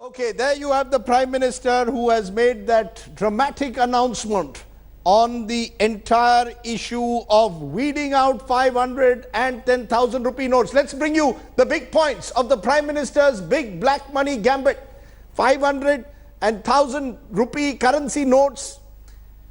Okay, there you have the Prime Minister who has made that dramatic announcement on the entire issue of weeding out 500 and 10,000 rupee notes. Let's bring you the big points of the Prime Minister's big black money gambit. 500 and 1,000 rupee currency notes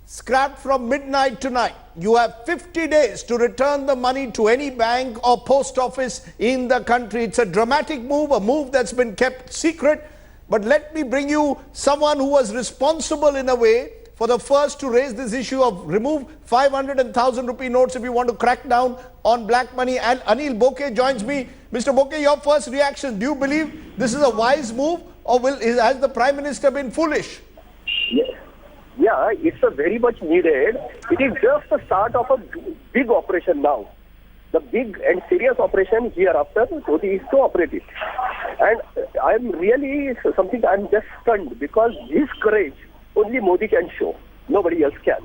scrapped from midnight tonight. You have 50 days to return the money to any bank or post office in the country. It's a dramatic move, a move that's been kept secret. But let me bring you someone who was responsible in a way for the first to raise this issue of remove 500 and 1,000 rupee notes if you want to crack down on black money. And Anil Bokeh joins me. Mr. Bokeh, your first reaction. Do you believe this is a wise move or has the Prime Minister been foolish? Yeah, it's a very much needed. It is just the start of a big operation now. The big and serious operation hereafter, Modi is to operate it. And I'm just stunned because this courage only Modi can show. Nobody else can.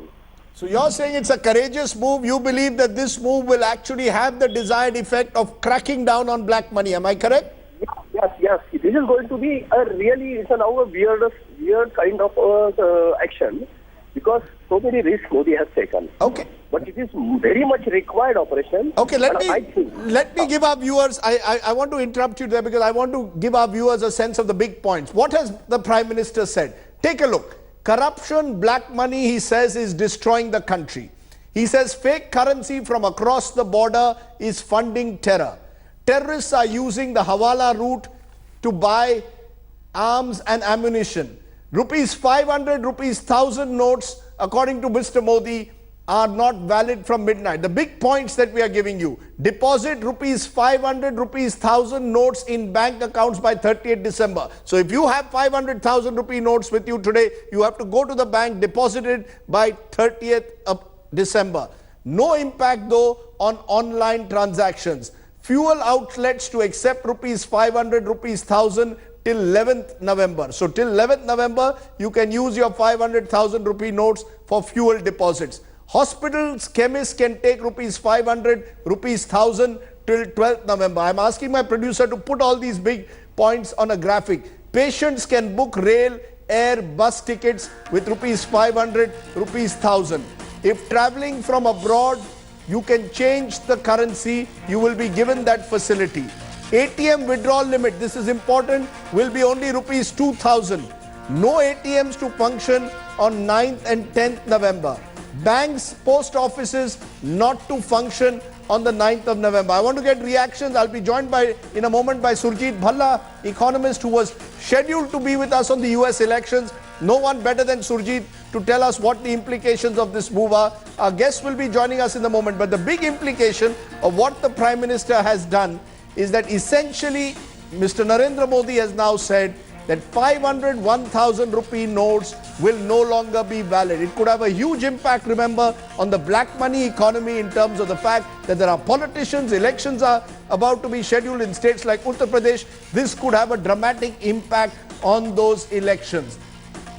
So you're saying it's a courageous move. You believe that this move will actually have the desired effect of cracking down on black money. Am I correct? Yes. This is going to be now a weird kind of action because so many risks Modi has taken. Okay. But it is very much required operation. Okay, let me give our viewers, I want to interrupt you there because I want to give our viewers a sense of the big points. What has the Prime Minister said? Take a look. Corruption, black money, he says, is destroying the country. He says fake currency from across the border is funding terror. Terrorists are using the Hawala route to buy arms and ammunition. Rupees 500, rupees 1,000 notes, according to Mr. Modi, are not valid from midnight. The big points that we are giving you. Deposit rupees 500, rupees 1,000 notes in bank accounts by 30th December. So if you have 500,000 rupee notes with you today, you have to go to the bank, deposit it by 30th of December. No impact though on online transactions. Fuel outlets to accept rupees 500, rupees 1,000 till 11th November. So till 11th November, you can use your 500,000 rupee notes for fuel deposits. Hospitals, chemists can take rupees 500, rupees 1,000 till 12th November. I'm asking my producer to put all these big points on a graphic. Patients can book rail, air, bus tickets with rupees 500, rupees 1,000. If traveling from abroad, you can change the currency, you will be given that facility. ATM withdrawal limit, this is important, will be only rupees 2,000. No ATMs to function on 9th and 10th November. Banks, post offices not to function on the 9th of November. I want to get reactions. I'll be joined in a moment by Surjit Bhalla, economist who was scheduled to be with us on the US elections. No one better than Surjit to tell us what the implications of this move are. Our guest will be joining us in a moment. But the big implication of what the Prime Minister has done is that essentially Mr. Narendra Modi has now said that 500, 1,000 rupee notes will no longer be valid. It could have a huge impact, remember, on the black money economy in terms of the fact that there are politicians, elections are about to be scheduled in states like Uttar Pradesh. This could have a dramatic impact on those elections.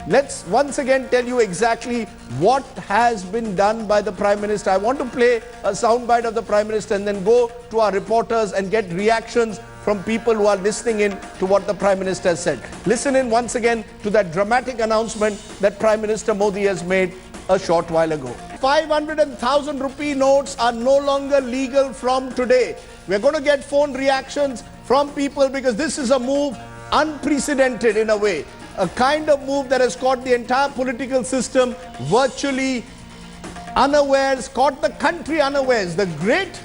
Let's once again tell you exactly what has been done by the Prime Minister. I want to play a soundbite of the Prime Minister and then go to our reporters and get reactions from people who are listening in to what the Prime Minister has said. Listen in once again to that dramatic announcement that Prime Minister Modi has made a short while ago. 500 and 1,000 rupee notes are no longer legal from today. We're going to get phone reactions from people because this is a move unprecedented in a way. A kind of move that has caught the entire political system virtually unawares, caught the country unawares. The great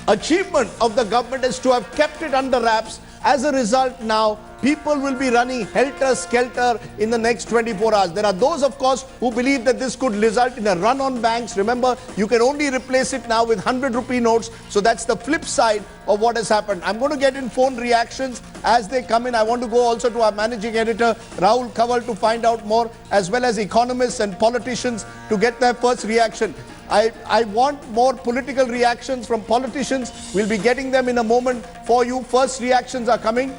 achievement of the government is to have kept it under wraps. As a result now, people will be running helter-skelter in the next 24 hours. There are those, of course, who believe that this could result in a run on banks. Remember, you can only replace it now with 100 rupee notes. So that's the flip side of what has happened. I'm going to get in phone reactions as they come in. I want to go also to our managing editor, Rahul Kaval, to find out more, as well as economists and politicians to get their first reaction. I want more political reactions from politicians. We'll be getting them in a moment for you. First reactions are coming.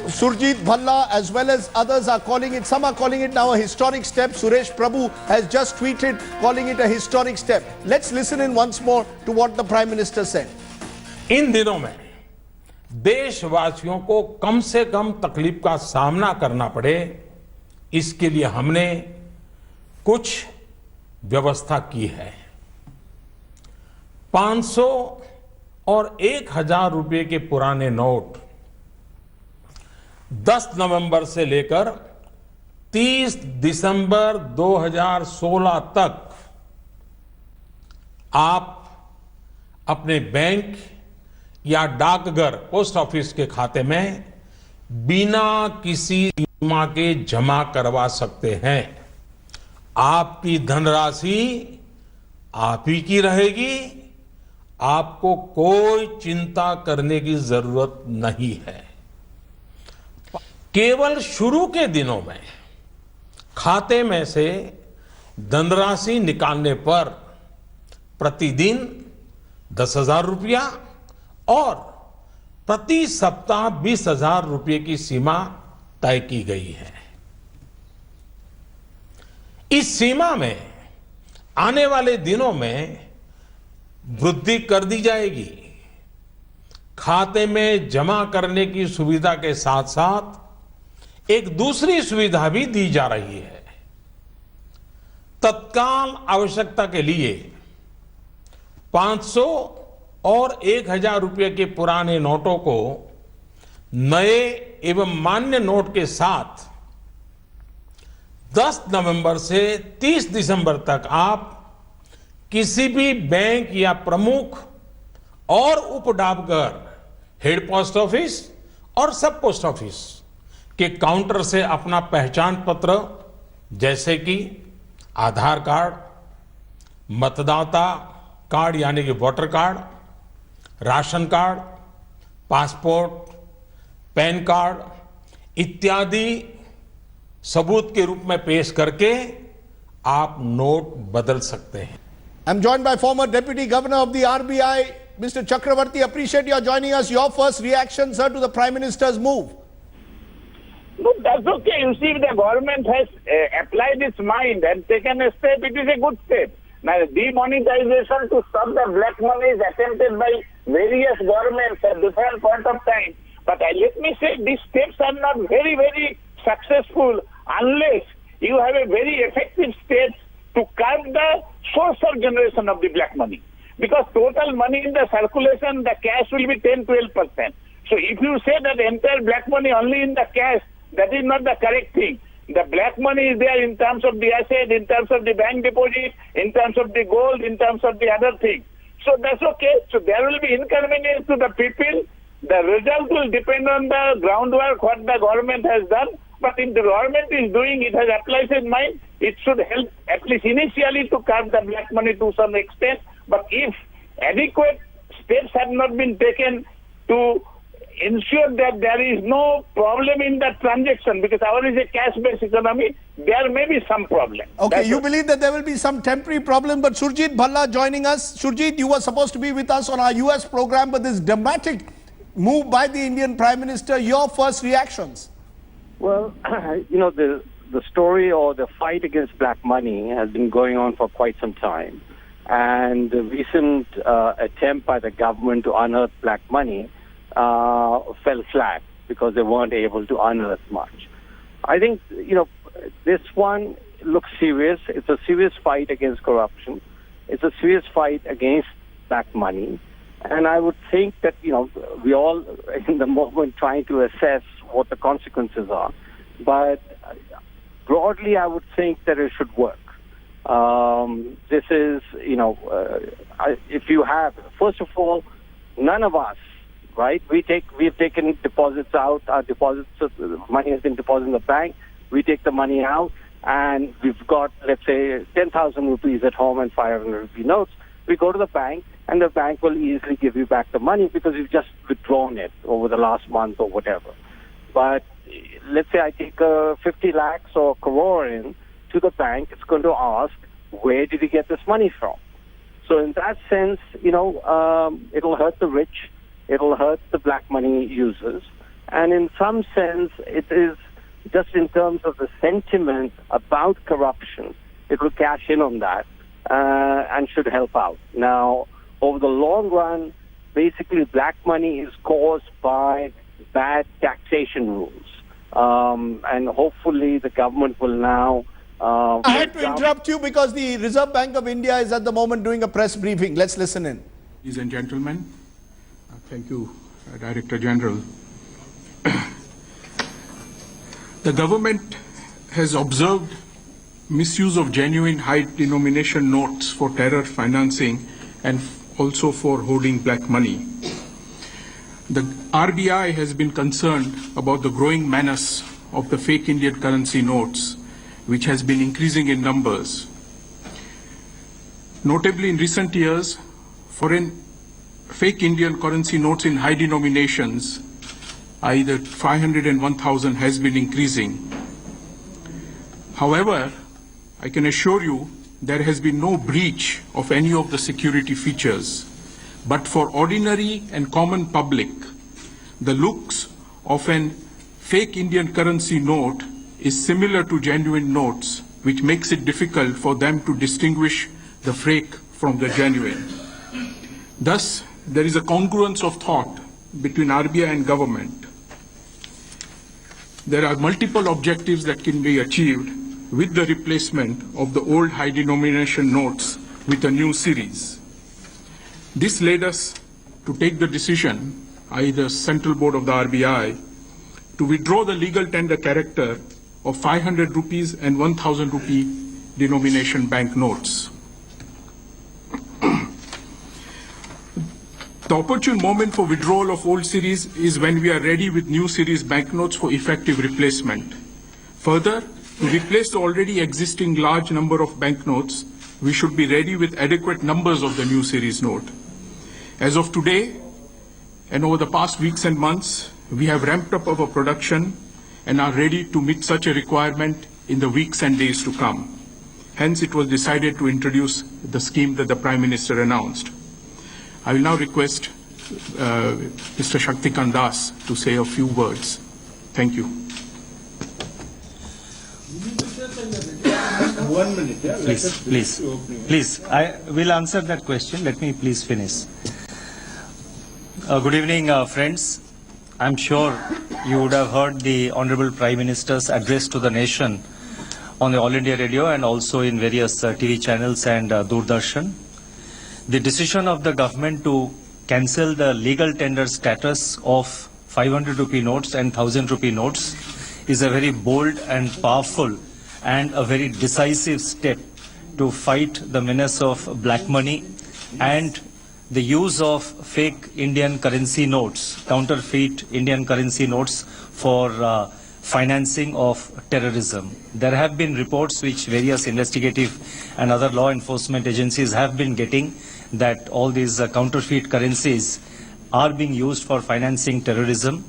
Surjit Bhalla as well as others are calling it, some are calling it now a historic step. Suresh Prabhu has just tweeted calling it a historic step. Let's listen in once more to what the Prime Minister said. इन दिनों में देशवासियों को कम से कम तकलीफ का सामना करना पड़े, इसके लिए हमने कुछ व्यवस्था की है। 500 और 1000 रुपए के पुराने नोट 10 नवंबर से लेकर 30 दिसंबर 2016 तक आप अपने बैंक या डाकघर पोस्ट ऑफिस के खाते में बिना किसी सीमा के जमा करवा सकते हैं। आपकी धनराशि आप ही की रहेगी, आपको कोई चिंता करने की जरूरत नहीं है। केवल शुरू के दिनों में खाते में से धनराशि निकालने पर प्रतिदिन 10,000 रुपया और प्रति सप्ताह 20,000 रुपये की सीमा तय की गई है। इस सीमा में आने वाले दिनों में वृद्धि कर दी जाएगी। खाते में जमा करने की सुविधा के साथ साथ एक दूसरी सुविधा भी दी जा रही है। तत्काल आवश्यकता के लिए 500 और 1000 रुपये के पुराने नोटों को नए एवं मान्य नोट के साथ 10 नवंबर से 30 दिसंबर तक आप किसी भी बैंक या प्रमुख और उप डाकघर, हेड पोस्ट ऑफिस और सब पोस्ट ऑफिस के काउंटर से अपना पहचान पत्र जैसे कि आधार कार्ड, मतदाता कार्ड यानी कि voter card, ration card, passport, pan card इत्यादि सबूत के रूप में पेश करके आप नोट बदल सकते हैं। I'm joined by former Deputy Governor of the RBI, Mr. Chakravarti. Appreciate your joining us. Your first reaction, sir, to the Prime Minister's move. Look, that's okay. You see, the government has applied its mind and taken a step. It is a good step. Now, demonetization to stop the black money is attempted by various governments at different point of time. But let me say, these steps are not very, very successful unless you have a very effective steps to curb the source of generation of the black money. Because total money in the circulation, the cash will be 10-12%. So if you say that the entire black money only in the cash, that is not the correct thing. The black money is there in terms of the asset, in terms of the bank deposit, in terms of the gold, in terms of the other things. So that's okay. So there will be inconvenience to the people. The result will depend on the groundwork, what the government has done. But if the government is doing, it has applied its mind, it should help at least initially to curb the black money to some extent. But if adequate steps have not been taken to ensure that there is no problem in the transaction, because ours is a cash-based economy, there may be some problem. Okay, That's you believe that there will be some temporary problem, but Surjit Bhalla joining us. Surjit, you were supposed to be with us on our US program, but this dramatic move by the Indian Prime Minister, your first reactions? Well, you know, the story or the fight against black money has been going on for quite some time. And the recent attempt by the government to unearth black money fell flat because they weren't able to unearth much. I think, you know, this one looks serious. It's a serious fight against corruption. It's a serious fight against black money. And I would think that, you know, we all in the moment trying to assess what the consequences are. But broadly, I would think that it should work. This is, you know, if you have, first of all, none of us, right? We've taken deposits out. Our deposits, money has been deposited in the bank. We take the money out, and we've got, let's say, 10,000 rupees at home and 500 rupee notes. We go to the bank, and the bank will easily give you back the money because you've just withdrawn it over the last month or whatever. But let's say I take 50 lakhs or crore in to the bank, it's going to ask, where did you get this money from? So in that sense, you know, it'll hurt the rich, it'll hurt the black money users. And in some sense, it is just in terms of the sentiment about corruption, it will cash in on that and should help out. Now, over the long run, basically black money is caused by bad taxation rules. And hopefully the government will now... I had to interrupt you because the Reserve Bank of India is at the moment doing a press briefing. Let's listen in. Ladies and gentlemen, thank you, Director General. The government has observed misuse of genuine high denomination notes for terror financing and also for holding black money. The RBI has been concerned about the growing menace of the fake Indian currency notes, which has been increasing in numbers. Notably, in recent years, foreign fake Indian currency notes in high denominations, either 500 and 1,000, has been increasing. However, I can assure you there has been no breach of any of the security features. But for ordinary and common public, the looks of an fake Indian currency note is similar to genuine notes, which makes it difficult for them to distinguish the fake from the genuine. Thus, there is a congruence of thought between RBI and government. There are multiple objectives that can be achieved with the replacement of the old high denomination notes with a new series. This led us to take the decision, either Central Board of the RBI, to withdraw the legal tender character of 500 rupees and 1,000 rupee denomination bank notes. The opportune moment for withdrawal of old series is when we are ready with new series banknotes for effective replacement. Further, to replace the already existing large number of banknotes, we should be ready with adequate numbers of the new series note. As of today, and over the past weeks and months, we have ramped up our production and are ready to meet such a requirement in the weeks and days to come. Hence, it was decided to introduce the scheme that the Prime Minister announced. I will now request Mr. Shaktikant Das to say a few words. Thank you. 1 minute. Yeah? Please. I will answer that question. Let me please finish. Good evening, friends. I'm sure you would have heard the Honorable Prime Minister's address to the nation on the All India Radio and also in various TV channels and Doordarshan. The decision of the government to cancel the legal tender status of 500 rupee notes and 1000 rupee notes is a very bold and powerful and a very decisive step to fight the menace of black money and the use of fake Indian currency notes, counterfeit Indian currency notes for financing of terrorism. There have been reports which various investigative and other law enforcement agencies have been getting that all these counterfeit currencies are being used for financing terrorism.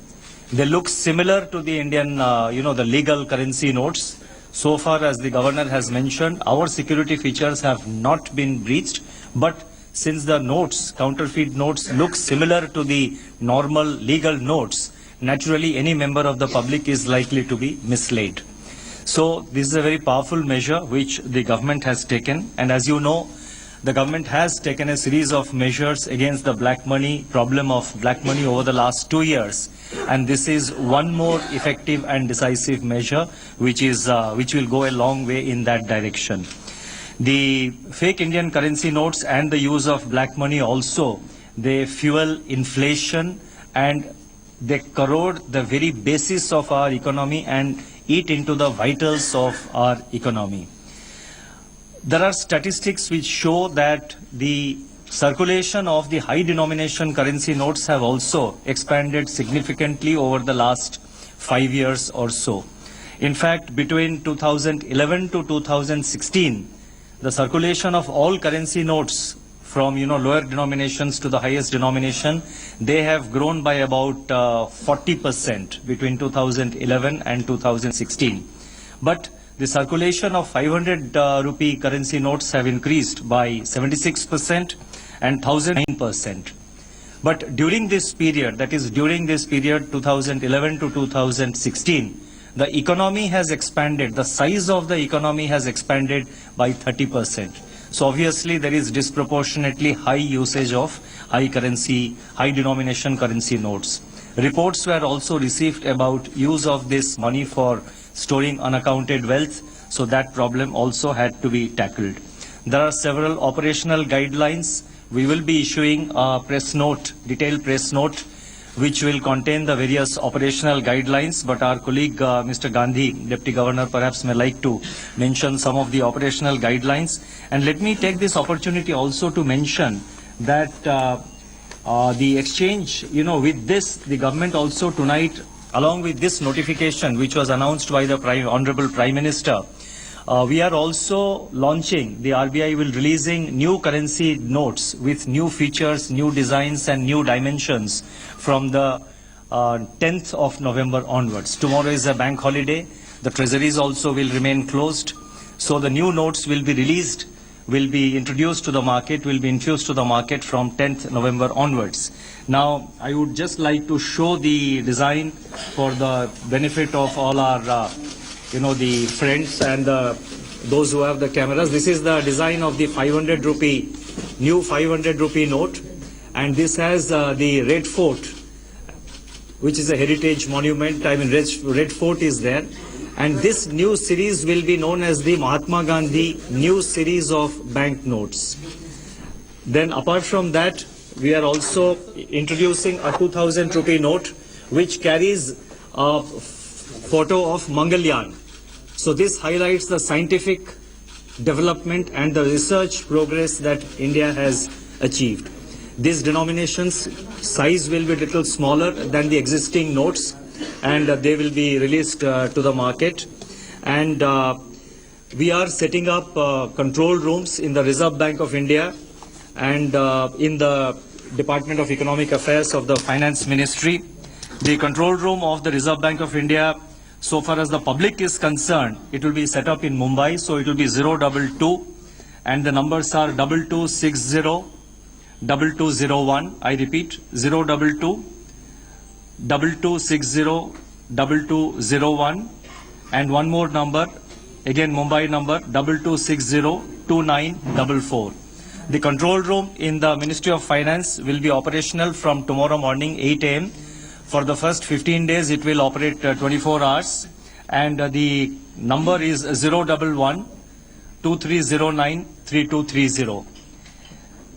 They look similar to the Indian, the legal currency notes. So far as the governor has mentioned, our security features have not been breached, but since the notes, counterfeit notes, look similar to the normal legal notes, naturally any member of the public is likely to be misled. So this is a very powerful measure which the government has taken, and as you know, the government has taken a series of measures against the black money, problem of black money over the last 2 years, and this is one more effective and decisive measure which will go a long way in that direction. The fake Indian currency notes and the use of black money also, they fuel inflation and they corrode the very basis of our economy and eat into the vitals of our economy. There are statistics which show that the circulation of the high denomination currency notes have also expanded significantly over the last 5 years or so. In fact, between 2011 to 2016, the circulation of all currency notes from lower denominations to the highest denomination, they have grown by about 40% between 2011 and 2016. But the circulation of 500 rupee currency notes have increased by 76% and 1009%. But during this period, that is during this period 2011 to 2016, the economy has expanded, the size of the economy has expanded by 30%. So obviously there is disproportionately high usage of high denomination currency notes. Reports were also received about use of this money for storing unaccounted wealth, so that problem also had to be tackled. There are several operational guidelines. We will be issuing a press note, detailed press note, which will contain the various operational guidelines, but our colleague Mr. Gandhi, Deputy Governor, perhaps may like to mention some of the operational guidelines. And let me take this opportunity also to mention that the exchange, with this, the government also tonight, along with this notification which was announced by the Honorable Prime Minister, we are also launching, the RBI will releasing new currency notes with new features, new designs and new dimensions from the 10th of November onwards. Tomorrow is a bank holiday. The treasuries also will remain closed. So the new notes will be released, will be introduced to the market, will be infused to the market from 10th November onwards. Now, I would just like to show the design for the benefit of all our the friends and those who have the cameras. This is the design of the 500 rupee, new 500 rupee note, and this has the Red Fort, which is a heritage monument. I mean, Red Fort is there, and this new series will be known as the Mahatma Gandhi new series of bank notes. Then apart from that, we are also introducing a 2000 rupee note which carries a photo of Mangalyaan. So this highlights the scientific development and the research progress that India has achieved. These denominations size will be a little smaller than the existing notes, and they will be released to the market. And we are setting up control rooms in the Reserve Bank of India and in the Department of Economic Affairs of the Finance Ministry. The control room of the Reserve Bank of India, so far as the public is concerned, it will be set up in Mumbai, so it will be 022, and the numbers are 2260 2201. I repeat, 022 2260 2201, and one more number, again Mumbai number, 2260 2944. The control room in the Ministry of Finance will be operational from tomorrow morning 8 a.m. For the first 15 days, it will operate 24 hours, and the number is 011 2309 3230.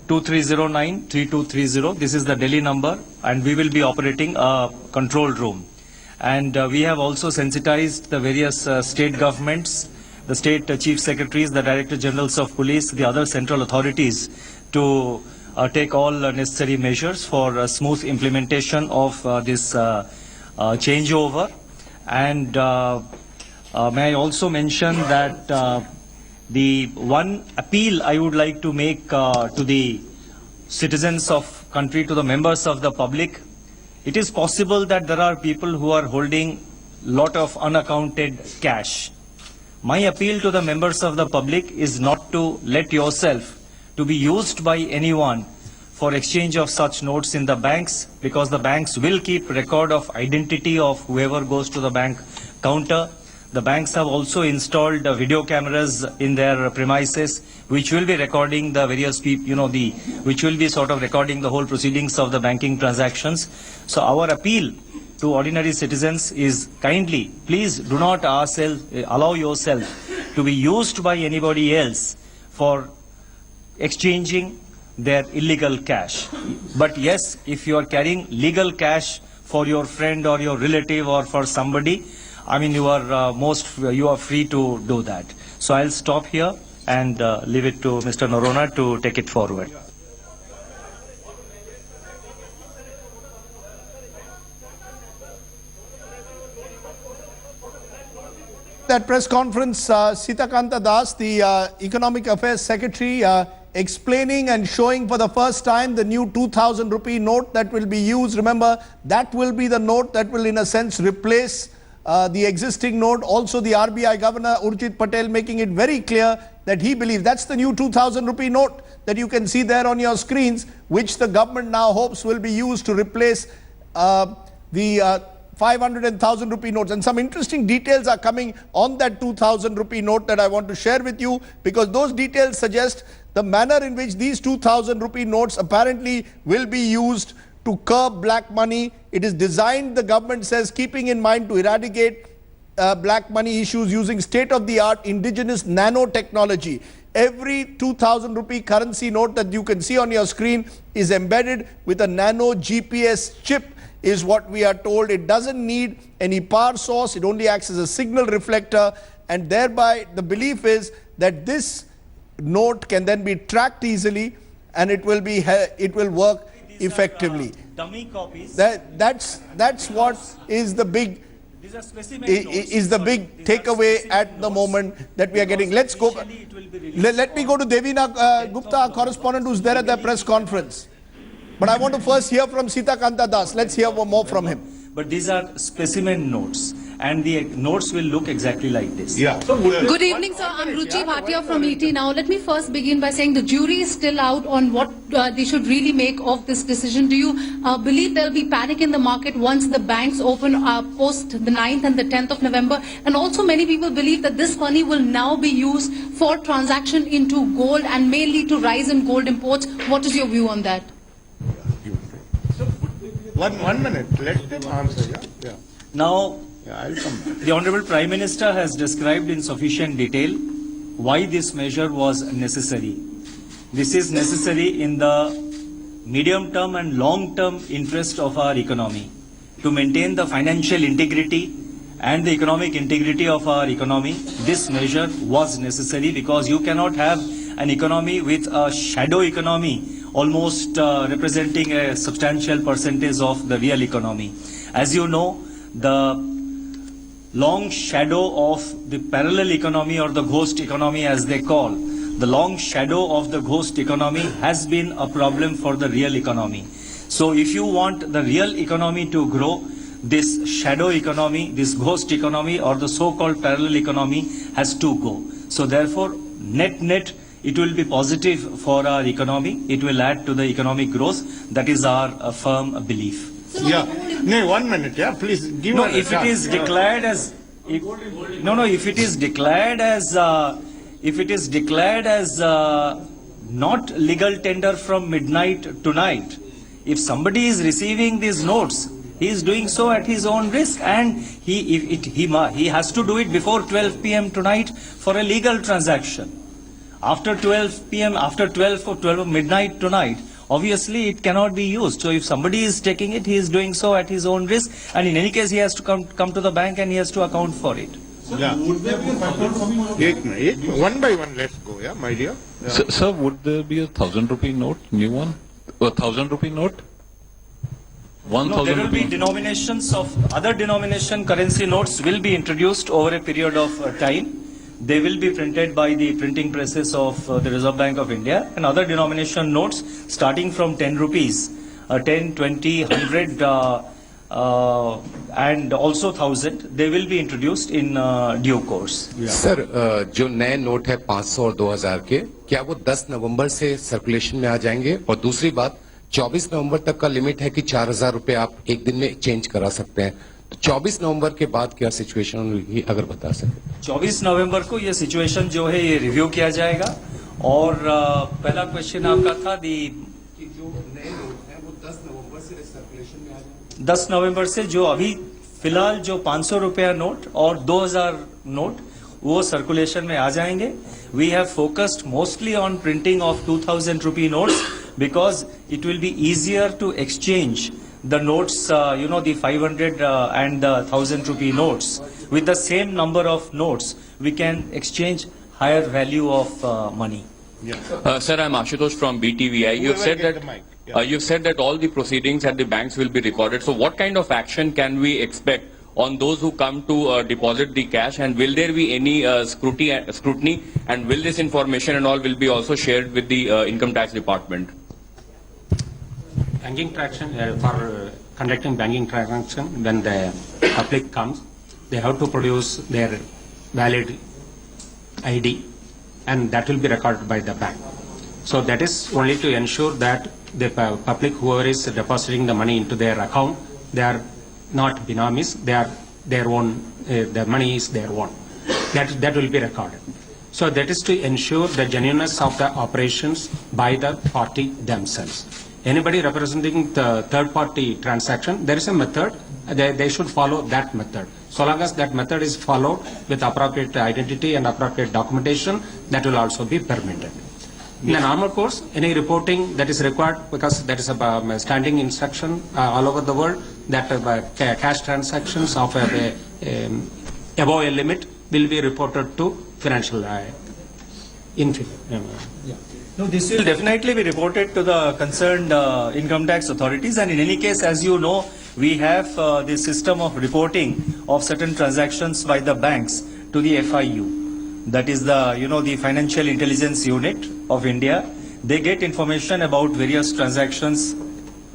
2309 3230. This is the Delhi number, and we will be operating a control room. And we have also sensitized the various state governments, the state chief secretaries, the director generals of police, the other central authorities to take all necessary measures for smooth implementation of this changeover. And may I also mention that the one appeal I would like to make to the citizens of country, to the members of the public, it is possible that there are people who are holding lot of unaccounted cash. My appeal to the members of the public is not to let yourself to be used by anyone for exchange of such notes in the banks, because the banks will keep record of identity of whoever goes to the bank counter. The banks have also installed video cameras in their premises, which will be recording the various people, which will be sort of recording the whole proceedings of the banking transactions. So our appeal to ordinary citizens is kindly, please do not allow yourself to be used by anybody else for exchanging their illegal cash. But yes, if you are carrying legal cash for your friend or your relative or for somebody, I mean, you are free to do that. So I'll stop here and leave it to Mr. Narendra to take it forward. That press conference, Sitakanta Das, the Economic Affairs Secretary, explaining and showing for the first time the new 2000 rupee note that will be used. Remember, that will be the note that will in a sense replace the existing note. Also the RBI Governor Urjit Patel making it very clear that he believes that's the new 2000 rupee note that you can see there on your screens, which the government now hopes will be used to replace the 500 and 1000 rupee notes. And some interesting details are coming on that 2000 rupee note that I want to share with you, because those details suggest the manner in which these 2,000 rupee notes apparently will be used to curb black money. It is designed, the government says, keeping in mind to eradicate black money issues using state-of-the-art indigenous nanotechnology. Every 2,000 rupee currency note that you can see on your screen is embedded with a nano GPS chip, is what we are told. It doesn't need any power source. It only acts as a signal reflector, and thereby the belief is that this note can then be tracked easily and it will work effectively. Dummy copies. That's what is the big takeaway at the moment that we are getting. Let's go. Let me go to Devina Gupta, our correspondent, who's there at the press conference. But I want to first hear from Sita Kanta Das. Let's hear more from him. But these are specimen notes, and the notes will look exactly like this. Yeah. Good evening, sir. I'm Ruchi Bhatia from ET Now. Let me first begin by saying the jury is still out on what they should really make of this decision. Do you believe there will be panic in the market once the banks open post the 9th and the 10th of November? And also many people believe that this money will now be used for transaction into gold and may lead to rise in gold imports. What is your view on that? One minute. Let them answer. Yeah. Now, I'll come back. the Honorable Prime Minister has described in sufficient detail why this measure was necessary. This is necessary in the medium term and long term interest of our economy, to maintain the financial integrity and the economic integrity of our economy. This measure was necessary because you cannot have an economy with a shadow economy almost representing a substantial percentage of the real economy. As you know, the long shadow of the parallel economy, or the ghost economy as they call, the long shadow of the ghost economy has been a problem for the real economy. So if you want the real economy to grow, this shadow economy, this ghost economy, or the so-called parallel economy has to go. So therefore, net, it will be positive for our economy. It will add to the economic growth. That is our firm belief. Yeah. No, 1 minute. Yeah, please give. No, if it is declared as, if it is declared as not legal tender from midnight tonight, if somebody is receiving these notes, he is doing so at his own risk, and he has to do it before 12 p.m. tonight for a legal transaction. After 12 p.m., after 12 or midnight tonight, obviously it cannot be used. So if somebody is taking it, he is doing so at his own risk, and in any case he has to come to the bank and he has to account for it. Yeah. One by one, let's go. Yeah, my dear. Yeah. Sir, would there be a 1,000 rupee note, new one? A 1,000 rupee note? 1,000 No, there will be denominations of other denomination currency notes will be introduced over a period of time. They will be printed by the printing presses of the Reserve Bank of India, and other denomination notes starting from 10 rupees, 10, 20, 100 and also 1,000, they will be introduced in due course. Yeah. Sir, जो नए note है 500 और 2000 के, क्या वो 10 नवंबर से circulation में आ जाएंगे? और दूसरी बात, 24 नवंबर तक का लिमिट है कि 4,000 रुपए आप एक दिन में चेंज करा सकते हैं. 24 नवंबर के बाद क्या सिचुएशन होगी, अगर बता सकें? 24 नवंबर को ये सिचुएशन जो है ये रिव्यू किया जाएगा. और पहला क्वेश्चन आपका था जो नए नोट है वो 10 नवंबर से सर्कुलेशन में आ जाएंगे. 10 नवंबर से जो अभी फिलहाल जो 500 रुपया नोट और 2000 नोट वो सर्कुलेशन में आ जाएंगे. We have focused mostly on printing of 2,000 rupee notes because it will be easier to exchange the notes, the 500 and the 1,000 rupee notes. With the same number of notes, we can exchange higher value of money. Yeah. Sir, I'm Ashutosh from BTVI. You've said that all the proceedings at the banks will be recorded. So what kind of action can we expect on those who come to deposit the cash, and will there be any scrutiny, and will this information and all will be also shared with the income tax department? Banking transaction, for conducting banking transaction, when the public comes, they have to produce their valid ID, and that will be recorded by the bank. So that is only to ensure that the public, whoever is depositing the money into their account, they are not binamis, they are their own, the money is their own. That will be recorded. So that is to ensure the genuineness of the operations by the party themselves. Anybody representing the third party transaction, there is a method, they should follow that method. So long as that method is followed with appropriate identity and appropriate documentation, that will also be permitted. In the normal course, any reporting that is required, because there is a standing instruction all over the world that cash transactions of above a limit will be reported to financial No, this will definitely be reported to the concerned income tax authorities, and in any case, as you know, we have the system of reporting of certain transactions by the banks to the FIU. That is the Financial Intelligence Unit of India. They get information about various transactions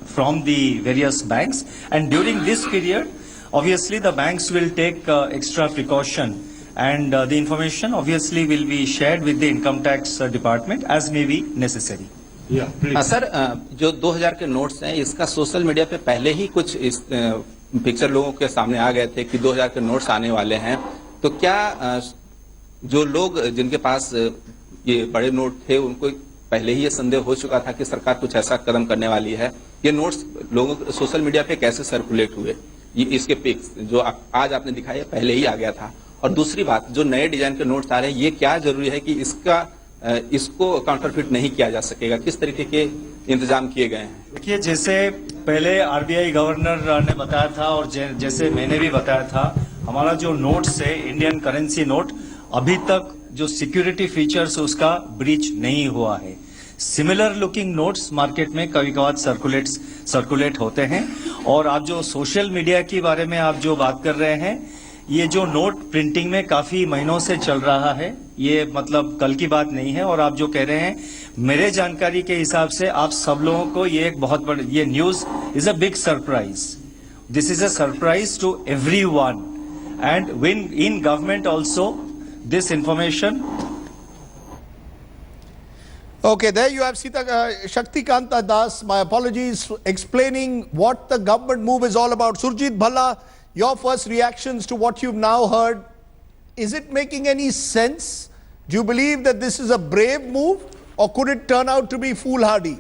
from the various banks, and during this period, obviously the banks will take extra precaution, and the information obviously will be shared with the income tax department as may be necessary. Sir जो 2000 के notes हैं इसका social media पे पहले ही कुछ इस picture लोगों के सामने आ गए थे कि 2000 के नोट्स आने वाले हैं, तो क्या जो लोग जिनके पास ये बड़े नोट थे उनको पहले ही ये संदेह हो चुका था कि सरकार कुछ ऐसा कदम करने वाली है? ये नोट्स लोगों सोशल मीडिया पे कैसे सर्कुलेट हुए? ये इसके पिक्स जो आज आपने दिखाया पहले ही आ गया था। और दूसरी बात, जो नए डिजाइन के नोट्स आ रहे हैं, ये क्या जरूरी है कि इसको काउंटरफिट नहीं किया जा सकेगा? किस तरीके के इंतजाम किए गए हैं? देखिए, जैसे पहले आरबीआई गवर्नर ने बताया था और जैसे मैंने भी बताया था, हमारा जो नोट्स है इंडियन करेंसी नोट, अभी तक जो सिक्योरिटी फीचर्स उसका ब्रीच नहीं हुआ है। सिमिलर लुकिंग नोट्स मार्केट में कभी कभार सर्कुलेट होते हैं। और आप जो सोशल मीडिया के बारे में आप जो बात कर रहे हैं, ये जो नोट प्रिंटिंग में काफी महीनों से चल रहा है, ये मतलब कल की बात नहीं है। और आप जो कह रहे हैं, मेरे जानकारी के हिसाब से आप सब लोगों को ये एक बहुत बड़ी ये news is a big surprise. This is a surprise to everyone, and when in government also this information. Okay, there you have Shaktikanta Das, my apologies, explaining what the government move is all about. Surjit Bhalla, your first reactions to what you've now heard, is it making any sense? Do you believe that this is a brave move, or could it turn out to be foolhardy?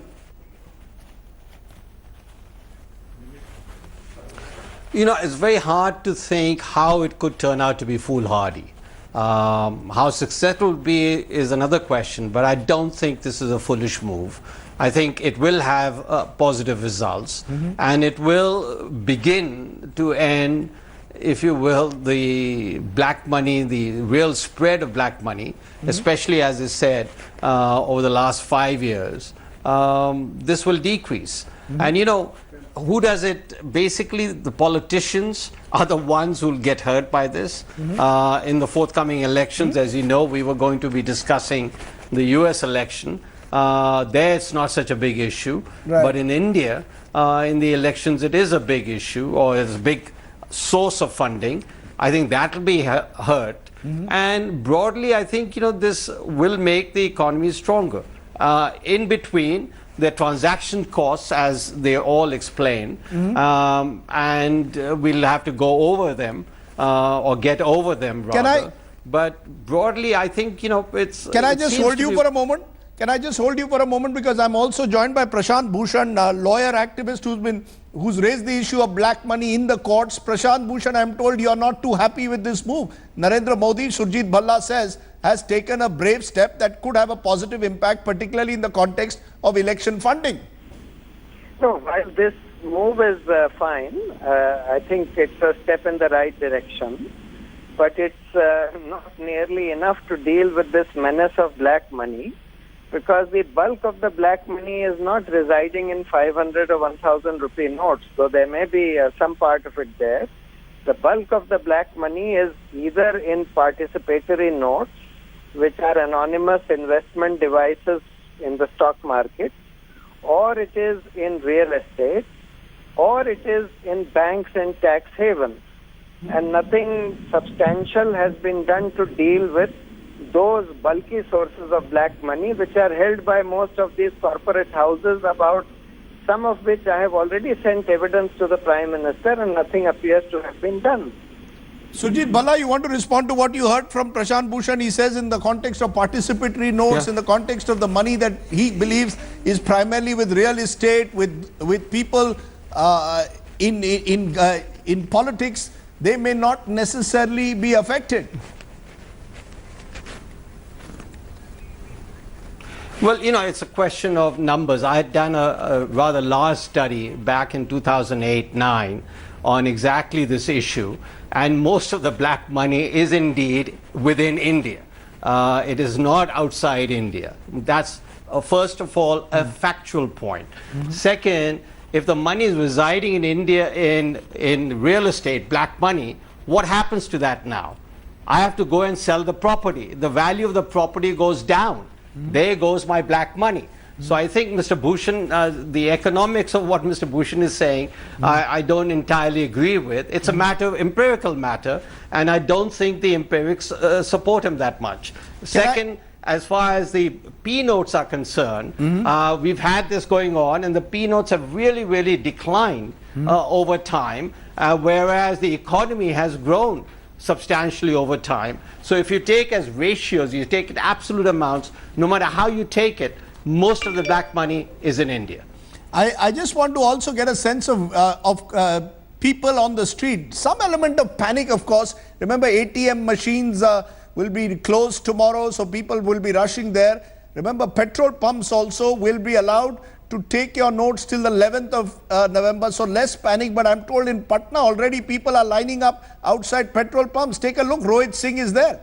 You know, it's very hard to think how it could turn out to be foolhardy. How successful it will be is another question, but I don't think this is a foolish move. I think it will have positive results, and it will begin to end, if you will, the black money, the real spread of black money, especially as is said over the last 5 years. This will decrease. And you know, who does it? Basically, the politicians are the ones who will get hurt by this. In the forthcoming elections, as you know, we were going to be discussing the US election. There it's not such a big issue. Right. But in India, in the elections, it is a big issue, or it's a big source of funding. I think that will be hurt. And broadly, I think, you know, this will make the economy stronger. In between, the transaction costs, as they all explain, and we'll have to go over them or get over them rather. But broadly, I think, you know, it's. Can I just hold you for a moment? Can I just hold you for a moment, because I'm also joined by Prashant Bhushan, a lawyer activist who's raised the issue of black money in the courts. Prashant Bhushan, I'm told you're not too happy with this move. Narendra Modi, Surjit Bhalla says, has taken a brave step that could have a positive impact, particularly in the context of election funding. No, while this move is fine, I think it's a step in the right direction, but it's not nearly enough to deal with this menace of black money, because the bulk of the black money is not residing in 500 or 1000 rupee notes, so there may be some part of it there. The bulk of the black money is either in participatory notes, which are anonymous investment devices in the stock market, or it is in real estate, or it is in banks and tax havens. And nothing substantial has been done to deal with those bulky sources of black money, which are held by most of these corporate houses, about some of which I have already sent evidence to the Prime Minister, and nothing appears to have been done. Sujit Bala, you want to respond to what you heard from Prashant Bhushan? He says in the context of participatory notes, in the context of the money that he believes is primarily with real estate, with people in politics, they may not necessarily be affected. Well, you know, it's a question of numbers. I had done a rather large study back in 2008-9 on exactly this issue, and most of the black money is indeed within India. It is not outside India. That's, first of all, a factual point. Second, if the money is residing in India in real estate, black money, what happens to that now? I have to go and sell the property. The value of the property goes down. There goes my black money. So I think Mr. Bhushan, the economics of what Mr. Bhushan is saying, I don't entirely agree with. It's a matter of empirical matter, and I don't think the empirics support him that much. Second, as far as the P notes are concerned, we've had this going on, and the P notes have really, really declined over time, whereas the economy has grown substantially over time. So if you take as ratios, you take it absolute amounts, no matter how you take it, most of the black money is in India. I just want to also get a sense of people on the street. Some element of panic, of course. Remember, ATM machines will be closed tomorrow, so people will be rushing there. Remember, petrol pumps also will be allowed to take your notes till the 11th of November, so less panic. But I'm told in Patna already people are lining up outside petrol pumps. Take a look, Rohith Singh is there.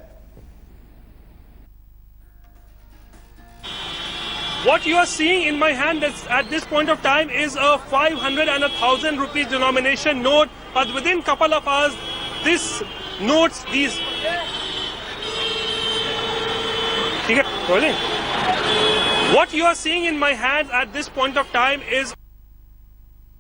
What you are seeing in my hand at this point of time is a 500 and 1,000 rupees denomination note, but within couple of hours, this notes, these... What you are seeing in my hand at this point of time is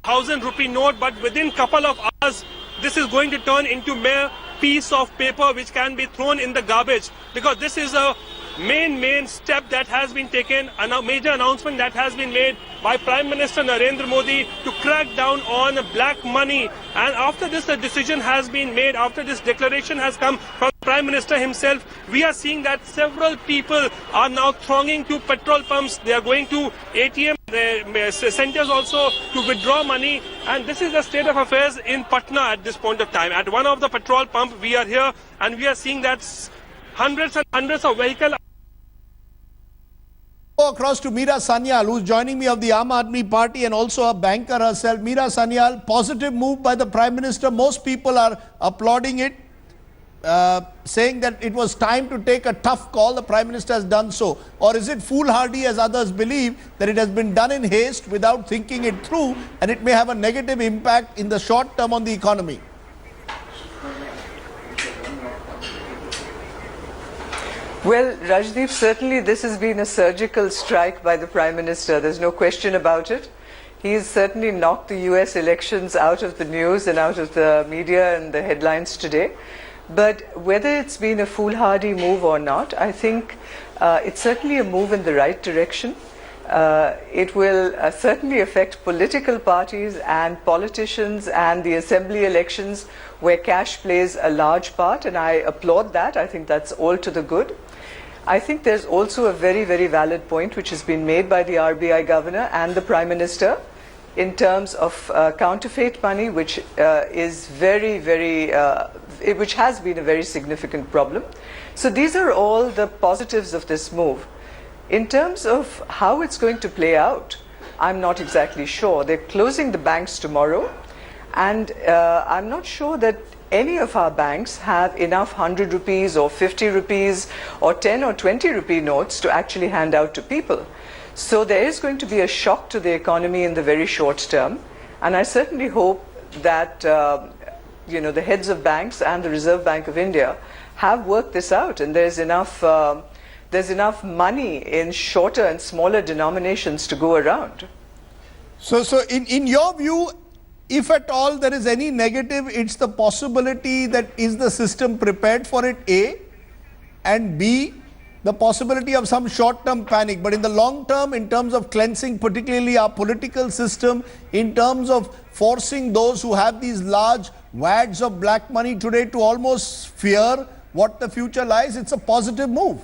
1,000 rupee note, but within couple of hours, this is going to turn into mere piece of paper which can be thrown in the garbage, because this is a main step that has been taken, a major announcement that has been made by Prime Minister Narendra Modi to crack down on black money. And after this, a decision has been made, after this declaration has come from the Prime Minister himself, we are seeing that several people are now thronging to petrol pumps. They are going to ATM centers also to withdraw money. And this is the state of affairs in Patna at this point of time. At one of the petrol pumps, we are here and we are seeing that hundreds and hundreds of vehicles. Across to Meera Sanyal, who's joining me of the Aam Aadmi Party and also a banker herself. Meera Sanyal, positive move by the Prime Minister. Most people are applauding it, saying that it was time to take a tough call. The Prime Minister has done so. Or is it foolhardy, as others believe, that it has been done in haste without thinking it through, and it may have a negative impact in the short term on the economy? Well, Rajdeep, certainly this has been a surgical strike by the Prime Minister. There's no question about it. He's certainly knocked the US elections out of the news and out of the media and the headlines today. But whether it's been a foolhardy move or not, I think it's certainly a move in the right direction. It will certainly affect political parties and politicians and the assembly elections where cash plays a large part, and I applaud that. I think that's all to the good. I think there's also a very, very valid point which has been made by the RBI governor and the Prime Minister in terms of counterfeit money, which is which has been a very significant problem. So these are all the positives of this move. In terms of how it's going to play out, I'm not exactly sure. They're closing the banks tomorrow, and I'm not sure that any of our banks have enough 100 rupees or 50 rupees or 10 or 20 rupee notes to actually hand out to people. So there is going to be a shock to the economy in the very short term, and I certainly hope that the heads of banks and the Reserve Bank of India have worked this out, and there's enough money in shorter and smaller denominations to go around. So in your view, if at all there is any negative, it's the possibility that is the system prepared for it, A, and B, the possibility of some short-term panic. But in the long term, in terms of cleansing particularly our political system, in terms of forcing those who have these large wads of black money today to almost fear what the future lies, it's a positive move.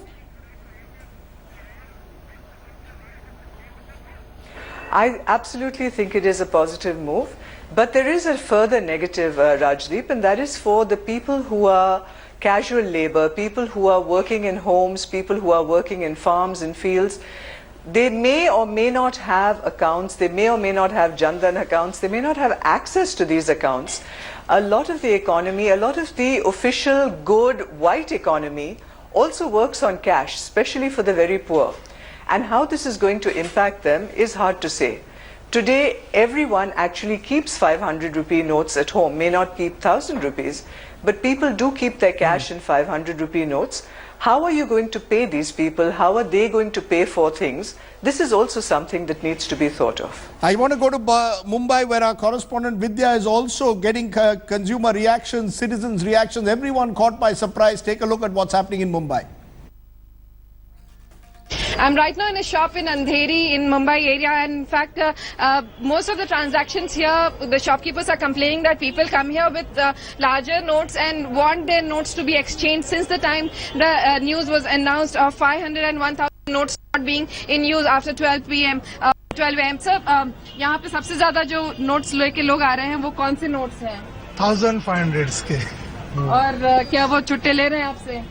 I absolutely think it is a positive move. But there is a further negative, Rajdeep, and that is for the people who are casual labor, people who are working in homes, people who are working in farms and fields. They may or may not have accounts, they may or may not have Jantar accounts, they may not have access to these accounts. A lot of the economy, a lot of the official good white economy also works on cash, especially for the very poor. And how this is going to impact them is hard to say. Today, everyone actually keeps 500 rupee notes at home, may not keep 1,000 rupees, but people do keep their cash in 500 rupee notes. How are you going to pay these people? How are they going to pay for things? This is also something that needs to be thought of. I want to go to Mumbai, where our correspondent Vidya is also getting consumer reactions, citizens' reactions, everyone caught by surprise. Take a look at what's happening in Mumbai. I'm right now in a shop in Andheri in Mumbai area, and in fact most of the transactions here, the shopkeepers are complaining that people come here with larger notes and want their notes to be exchanged since the time the news was announced of 500 and 1,000 notes not being in use after 12 p.m. 12 a.m. Sir, यहाँ पे सबसे ज़्यादा जो notes लेके लोग आ रहे हैं वो कौन से notes हैं? 1500 के। और क्या वो छुट्टे ले रहे हैं आपसे?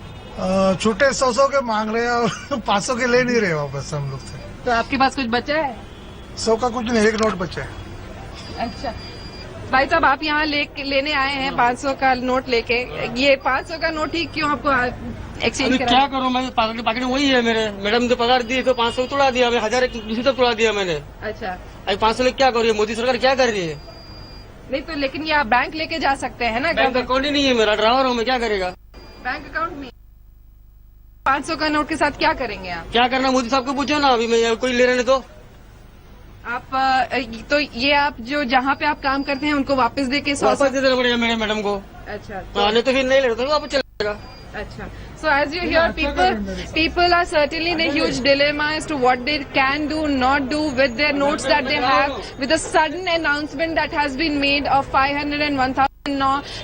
छुट्टे 100 के मांग रहे हैं और 500 के ले नहीं रहे वापस हम लोग से। तो आपके पास कुछ बचा है? 100 का कुछ नहीं, एक नोट बचा है। अच्छा भाई साहब, आप यहाँ लेने आए हैं 500 का नोट लेके, ये 500 का नोट ही क्यों आपको एक्सचेंज करा? क्या करूँ मैं, पाकिट वही है मेरे, मैडम ने पगार दी तो 500 तोड़ा दिया, मैं 1000 दूसरी तरफ तोड़ा दिया मैंने। अच्छा, अभी 500 लेके क्या करूँ, मोदी सरकार क्या कर रही है? नहीं तो लेकिन ये आप बैंक लेके जा सकते हैं ना। बैंक अकाउंट ही नहीं है मेरा, ड्राइवर हूँ मैं, क्या करेगा? बैंक अकाउंट नहीं, 500 का नोट के साथ क्या करेंगे आप? क्या करना मोदी साहब को पूछो ना, अभी मैं कोई ले रहे तो आप तो ये आप जो जहाँ पे आप काम करते हैं उनको वापस दे के वापस दे देना पड़ेगा मेरे मैडम को। अच्छा, नहीं तो फिर नहीं ले रहे तो वापस चलेगा। अच्छा, so as you hear, people are certainly in a huge dilemma as to what they can do, not do with their notes that they have, with a sudden announcement that has been made of 500 and 1,000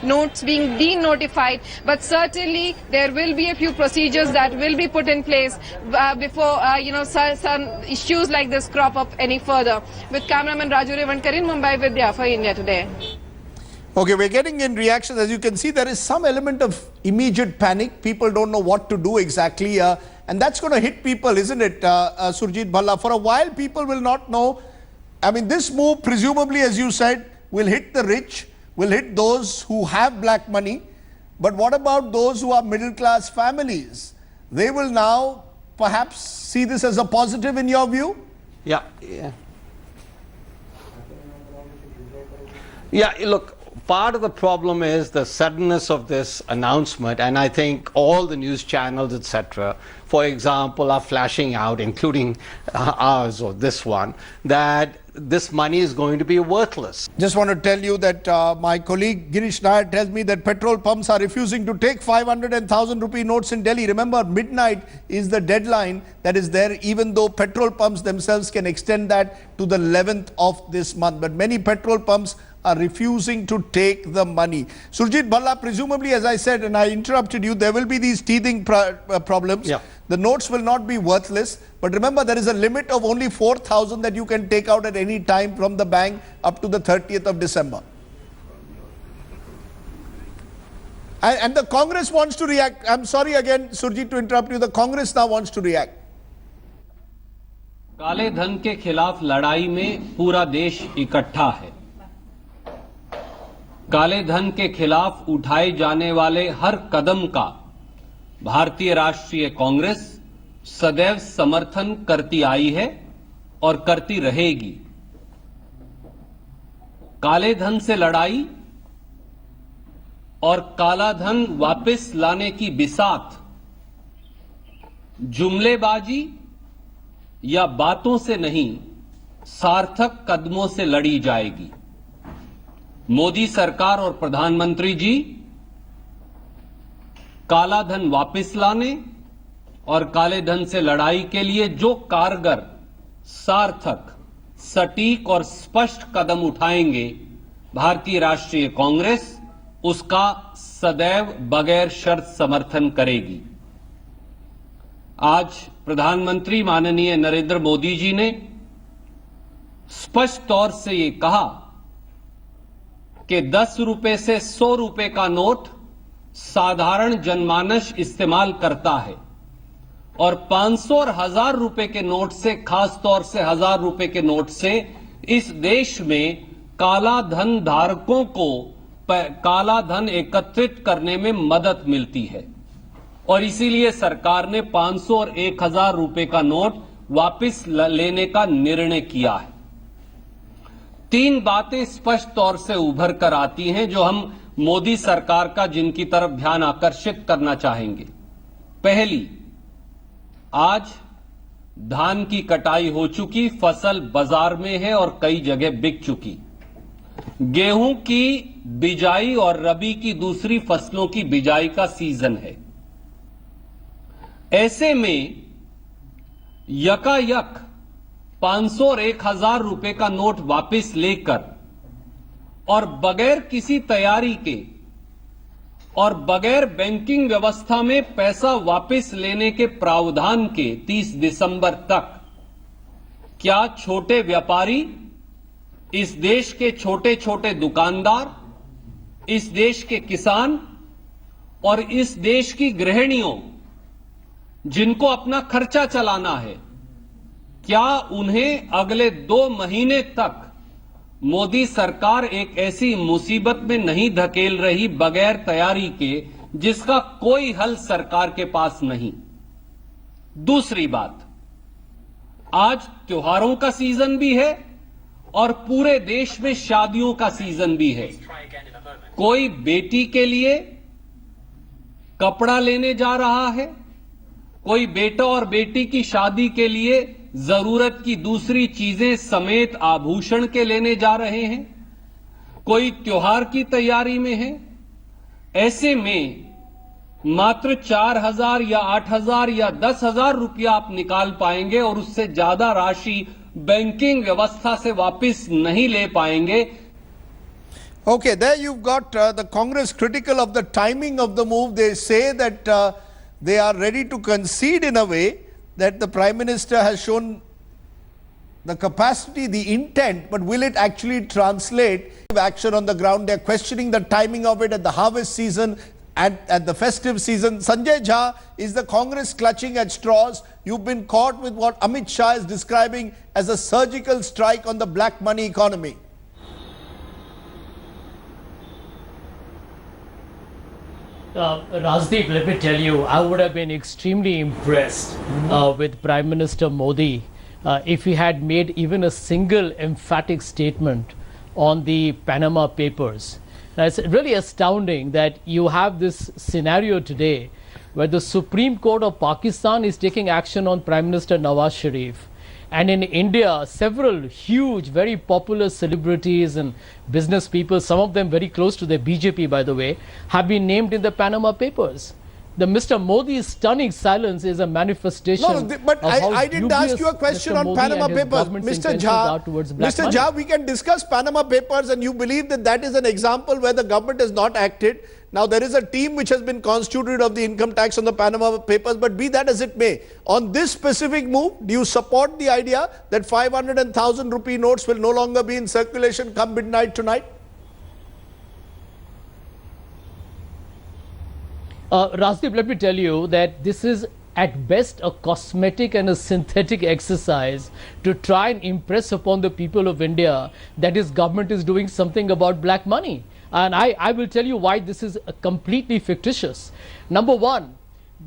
notes being de-notified. But certainly there will be a few procedures that will be put in place before some issues like this crop up any further. With cameraman Raju Revankar in Mumbai, Vidya for India Today. Okay, we're getting in reactions. As you can see, there is some element of immediate panic. People don't know what to do exactly. And that's going to hit people, isn't it, Surjit Bhalla? For a while, people will not know. I mean, this move, presumably, as you said, will hit the rich, will hit those who have black money. But what about those who are middle-class families? They will now perhaps see this as a positive in your view? Yeah. Look, part of the problem is the suddenness of this announcement, and I think all the news channels, etc., for example, are flashing out, including ours or this one, that this money is going to be worthless. Just want to tell you that my colleague Girish Nair tells me that petrol pumps are refusing to take 500 and 1,000 rupee notes in Delhi. Remember, midnight is the deadline that is there, even though petrol pumps themselves can extend that to the 11th of this month. But many petrol pumps are refusing to take the money. Surjit Bhalla, presumably, as I said, and I interrupted you, there will be these teething problems. Yeah. The notes will not be worthless. But remember, there is a limit of only 4,000 that you can take out at any time from the bank up to the 30th of December. And the Congress wants to react. I'm sorry again, Surjit, to interrupt you. The Congress now wants to react. काले धन के खिलाफ लड़ाई में पूरा देश इकट्ठा है। काले धन के खिलाफ उठाए जाने वाले हर कदम का भारतीय राष्ट्रीय कांग्रेस सदैव समर्थन करती आई है और करती रहेगी। काले धन से लड़ाई और काला धन वापस लाने की बिसात जुमलेबाजी या बातों से नहीं, सार्थक कदमों से लड़ी जाएगी। मोदी सरकार और प्रधानमंत्री जी काला धन वापस लाने और काले धन से लड़ाई के लिए जो कारगर, सार्थक, सटीक और स्पष्ट कदम उठाएंगे, भारतीय राष्ट्रीय कांग्रेस उसका सदैव बगैर शर्त समर्थन करेगी। आज प्रधानमंत्री माननीय नरेंद्र मोदी जी ने स्पष्ट तौर से ये कहा कि 10 रुपए से 100 रुपए का नोट साधारण जनमानस इस्तेमाल करता है और 500 और 1000 रुपए के नोट से, खास तौर से 1000 रुपए के नोट से इस देश में काला धन धारकों को काला धन एकत्रित करने में मदद मिलती है और इसीलिए सरकार ने 500 और 1000 रुपए का नोट वापस लेने का निर्णय किया है। 3 बातें स्पष्ट तौर से उभर कर आती हैं जो हम मोदी सरकार का जिनकी तरफ ध्यान आकर्षित करना चाहेंगे। पहली, आज धान की कटाई हो चुकी, फसल बाजार में है और कई जगह बिक चुकी। गेहूं की बिजाई और रबी की दूसरी फसलों की बिजाई का सीजन है। ऐसे में यकायक 500 और 1000 रुपए का नोट वापस लेकर और बगैर किसी तैयारी के और बगैर बैंकिंग व्यवस्था में पैसा वापस लेने के प्रावधान के 30 दिसंबर तक क्या छोटे व्यापारी, इस देश के छोटे छोटे दुकानदार, इस देश के किसान और इस देश की गृहिणियों जिनको अपना खर्चा चलाना है, क्या उन्हें अगले 2 महीने तक मोदी सरकार एक ऐसी मुसीबत में नहीं धकेल रही बगैर तैयारी के जिसका कोई हल सरकार के पास नहीं? दूसरी बात, आज त्योहारों का सीजन भी है और पूरे देश में शादियों का सीजन भी है। कोई बेटी के लिए कपड़ा लेने जा रहा है, कोई बेटा और बेटी की शादी के लिए जरूरत की दूसरी चीजें समेत आभूषण के लेने जा रहे हैं, कोई त्योहार की तैयारी में है। ऐसे में मात्र 4000 या 8000 या 10,000 रुपया आप निकाल पाएंगे और उससे ज्यादा राशि बैंकिंग व्यवस्था से वापस नहीं ले पाएंगे। Okay, there you've got the Congress critical of the timing of the move. They say that they are ready to concede in a way that the Prime Minister has shown the capacity, the intent, but will it actually translate action on the ground? They're questioning the timing of it at the harvest season and at the festive season. Sanjay Jha, is the Congress clutching at straws? You've been caught with what Amit Shah is describing as a surgical strike on the black money economy. Rajdeep, let me tell you, I would have been extremely impressed with Prime Minister Modi if he had made even a single emphatic statement on the Panama Papers. Now, it's really astounding that you have this scenario today where the Supreme Court of Pakistan is taking action on Prime Minister Nawaz Sharif. And in India, several huge, very popular celebrities and business people, some of them very close to the BJP, by the way, have been named in the Panama Papers. The Mr. Modi's stunning silence is a manifestation. No, but I didn't ask you a question on Panama Papers. Mr. Jha, we can discuss Panama Papers, and you believe that that is an example where the government has not acted. Now, there is a team which has been constituted of the income tax on the Panama Papers, but be that as it may, on this specific move, do you support the idea that 500 and 1,000 rupee notes will no longer be in circulation come midnight tonight? Rajdeep, let me tell you that this is at best a cosmetic and a synthetic exercise to try and impress upon the people of India that his government is doing something about black money. And I will tell you why this is completely fictitious. Number one,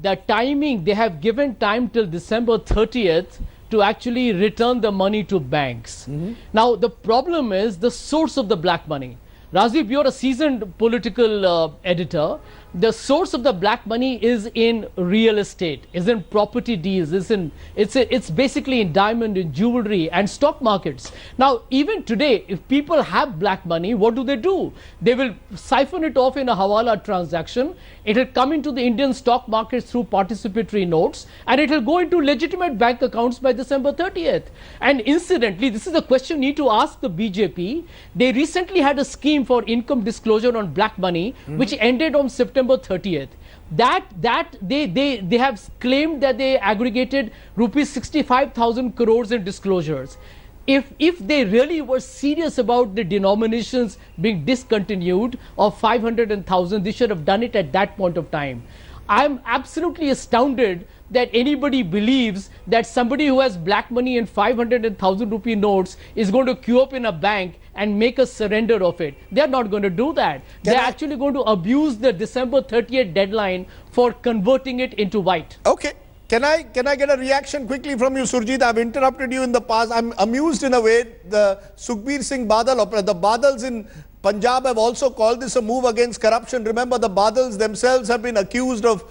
the timing, they have given time till December 30th to actually return the money to banks. Now, the problem is the source of the black money. Rajdeep, you're a seasoned political editor. the source of the black money is in real estate, is in property deals, it's basically in diamond and jewelry and stock markets. Now, even today, if people have black money, what do? They will siphon it off in a hawala transaction. It will come into the Indian stock markets through participatory notes, and it will go into legitimate bank accounts by December 30th. And incidentally, this is a question you need to ask the BJP. They recently had a scheme for income disclosure on black money, which ended on September 30th. They have claimed that they aggregated rupees 65,000 crores in disclosures. If they really were serious about the denominations being discontinued of 500 and 1,000, they should have done it at that point of time. I'm absolutely astounded that anybody believes that somebody who has black money and 500 and 1,000 rupee notes is going to queue up in a bank and make a surrender of it. They're not going to do that. They're actually going to abuse the December 30th deadline for converting it into white. Okay. Can I get a reaction quickly from you, Surjit? I've interrupted you in the past. I'm amused in a way. The Sukhbir Singh Badal opera, the Badals in Punjab have also called this a move against corruption. Remember, the Badals themselves have been accused of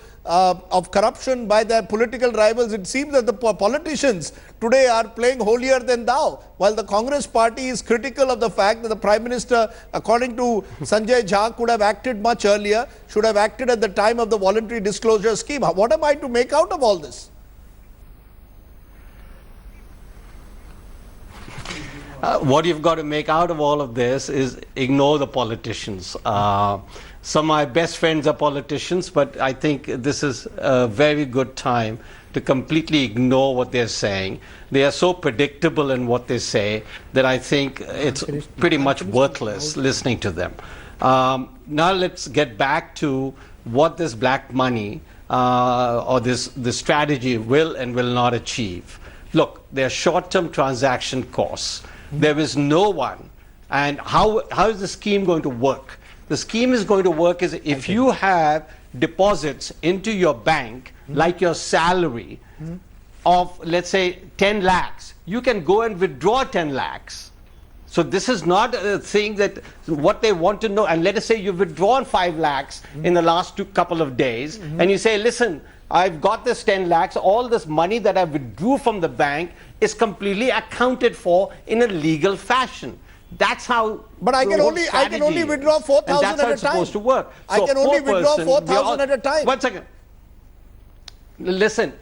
corruption by their political rivals. It seems that the politicians today are playing holier than thou, while the Congress party is critical of the fact that the Prime Minister, according to Sanjay Jha, could have acted much earlier, should have acted at the time of the voluntary disclosure scheme. What am I to make out of all this? What you've got to make out of all of this is ignore the politicians. Some of my best friends are politicians, but I think this is a very good time to completely ignore what they're saying. They are so predictable in what they say that I think it's pretty much worthless listening to them. Now let's get back to what this black money or this strategy will and will not achieve. Look, there are short-term transaction costs. There is no one. And how is the scheme going to work? The scheme is going to work is if you have deposits into your bank, like your salary of, let's say, 10 lakhs, you can go and withdraw 10 lakhs. So this is not a thing that what they want to know. And let us say you've withdrawn 5 lakhs in the last couple of days, and you say, listen, I've got this 10 lakhs, all this money that I withdrew from the bank is completely accounted for in a legal fashion. That's how. But I can only withdraw 4,000 at a time. That's how it's supposed to work. I can only withdraw 4,000 at a time. 1 second. Listen.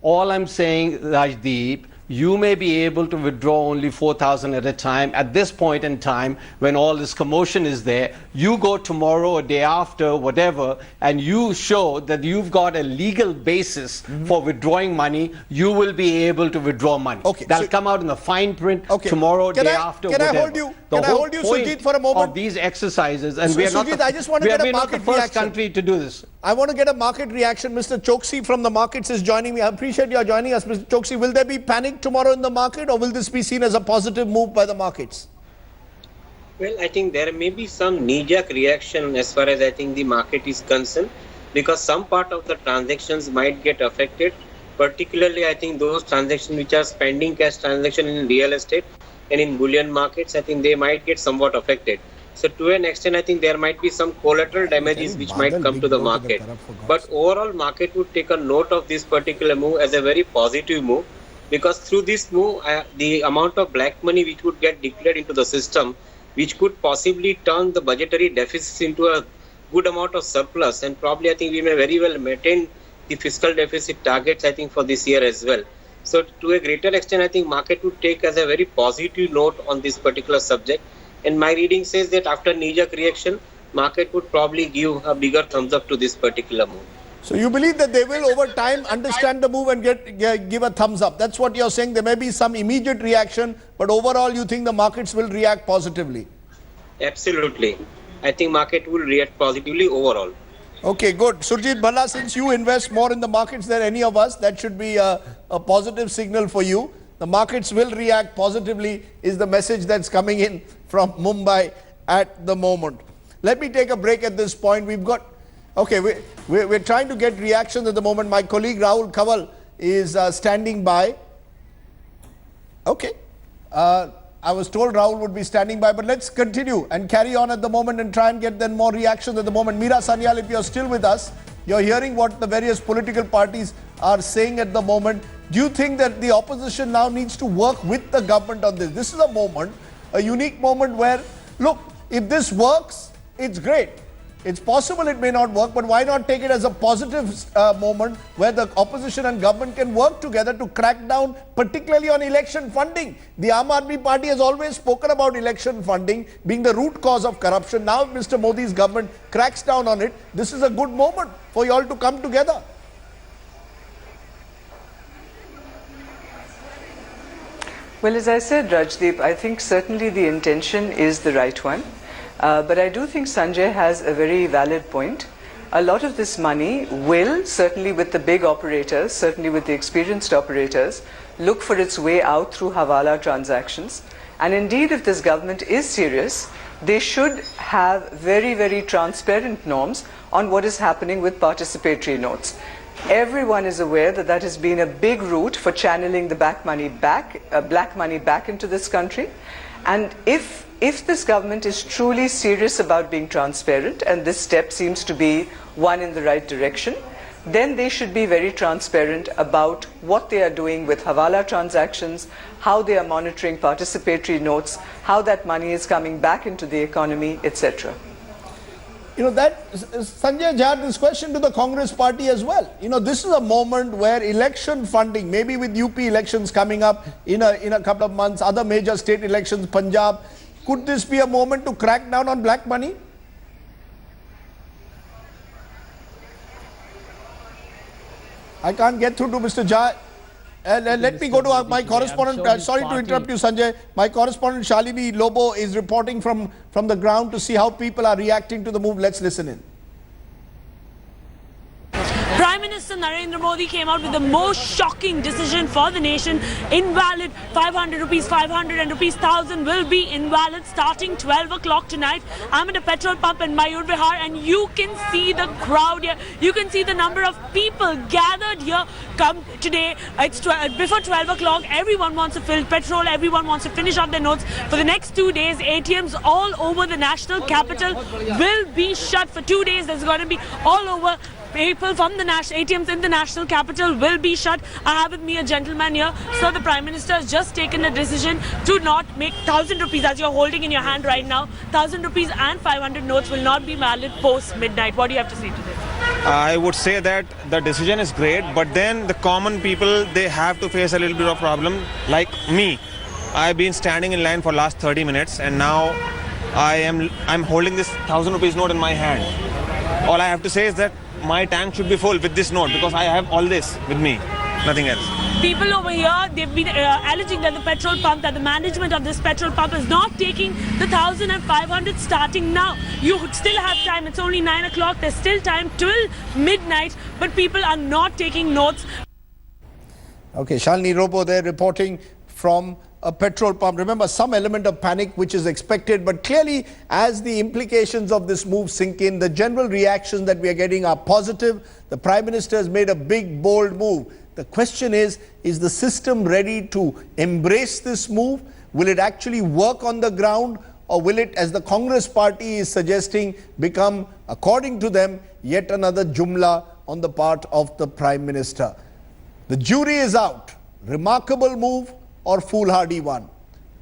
All I'm saying, Rajdeep, you may be able to withdraw only 4,000 at a time. At this point in time, when all this commotion is there, you go tomorrow or day after, whatever, and you show that you've got a legal basis for withdrawing money, you will be able to withdraw money. Okay, that'll come out in the fine print tomorrow, day after, whatever. Can I hold you, Surjit, for a moment? Of these exercises, and we are not Surjit, I just want to get a market the first reaction. country to do this. I want to get a market reaction. Mr. Choksi from the markets is joining me. I appreciate you joining us, Mr. Choksi. Will there be panic tomorrow in the market, or will this be seen as a positive move by the markets? Well, I think there may be some knee-jerk reaction as far as I think the market is concerned, because some part of the transactions might get affected. Particularly, I think those transactions which are spending cash transactions in real estate and in bullion markets, I think they might get somewhat affected. So to an extent, I think there might be some collateral damages which might come to the market. But overall, market would take a note of this particular move as a very positive move, because through this move, the amount of black money which would get declared into the system, which could possibly turn the budgetary deficits into a good amount of surplus, and probably I think we may very well maintain the fiscal deficit targets, I think, for this year as well. So to a greater extent, I think market would take as a very positive note on this particular subject. And my reading says that after knee-jerk reaction, market would probably give a bigger thumbs up to this particular move. So you believe that they will over time understand the move and give a thumbs up. That's what you're saying. There may be some immediate reaction, but overall you think the markets will react positively? Absolutely. I think market will react positively overall. Okay, good. Surjit Bhalla, since you invest more in the markets than any of us, that should be a positive signal for you. The markets will react positively is the message that's coming in from Mumbai at the moment. Let me take a break at this point. We've got, okay, we're trying to get reactions at the moment. My colleague Rahul Kaval is standing by. Okay. I was told Rahul would be standing by, but let's continue and carry on at the moment and try and get then more reactions at the moment. Meera Sanyal, if you're still with us, you're hearing what the various political parties are saying at the moment. Do you think that the opposition now needs to work with the government on this? This is a moment, a unique moment where, look, if this works, it's great. It's possible it may not work, but why not take it as a positive moment where the opposition and government can work together to crack down, particularly on election funding. The Aam Aadmi Party has always spoken about election funding being the root cause of corruption. Now, if Mr. Modi's government cracks down on it, this is a good moment for you all to come together. Well, as I said, Rajdeep, I think certainly the intention is the right one. But I do think Sanjay has a very valid point. A lot of this money will, certainly with the big operators, certainly with the experienced operators, look for its way out through Hawala transactions. And indeed, if this government is serious, they should have very, very transparent norms on what is happening with participatory notes. Everyone is aware that that has been a big route for channeling the black money back into this country. And if this government is truly serious about being transparent, and this step seems to be one in the right direction, then they should be very transparent about what they are doing with Hawala transactions, how they are monitoring participatory notes, how that money is coming back into the economy, etc. You know, that Sanjay Jha, this question to the Congress party as well. You know, this is a moment where election funding, maybe with UP elections coming up in a couple of months, other major state elections, Punjab, could this be a moment to crack down on black money? I can't get through to Mr. Jha. Let me go to my correspondent. Sorry to interrupt you, Sanjay. My correspondent Shalini Lobo is reporting from the ground to see how people are reacting to the move. Let's listen in. Prime Minister Narendra Modi came out with the most shocking decision for the nation. Invalid 500 rupees, 500 and rupees 1000 will be invalid starting 12 o'clock tonight. I'm at a petrol pump in Mayur Vihar and you can see the crowd here. You can see the number of people gathered here come today. It's before 12 o'clock. Everyone wants to fill petrol. Everyone wants to finish up their notes. For the next 2 days, ATMs all over the national capital will be shut for 2 days. There's going to be all over. People from the ATMs in the national capital will be shut. I have with me a gentleman here. So the Prime Minister has just taken a decision to not make 1000 rupees, as you're holding in your hand right now. 1000 rupees and 500 notes will not be valid post midnight. What do you have to say to this? I would say that the decision is great, but then the common people, they have to face a little bit of problem. Like me, I've been standing in line for last 30 minutes and now I'm holding this 1000 rupees note in my hand. All I have to say is that my tank should be full with this note because I have all this with me, nothing else. People over here, they've been alleging that the petrol pump, that the management of this petrol pump is not taking the 1000 and 500 starting now. You still have time. It's only 9 o'clock. There's still time till midnight, but people are not taking notes. Okay, Shalini Robo there reporting from a petrol pump. Remember, some element of panic which is expected, but clearly as the implications of this move sink in, the general reactions that we are getting are positive. The Prime Minister has made a big, bold move. The question is the system ready to embrace this move? Will it actually work on the ground? Or will it, as the Congress party is suggesting, become, according to them, yet another jumla on the part of the Prime Minister? The jury is out. Remarkable move or foolhardy one?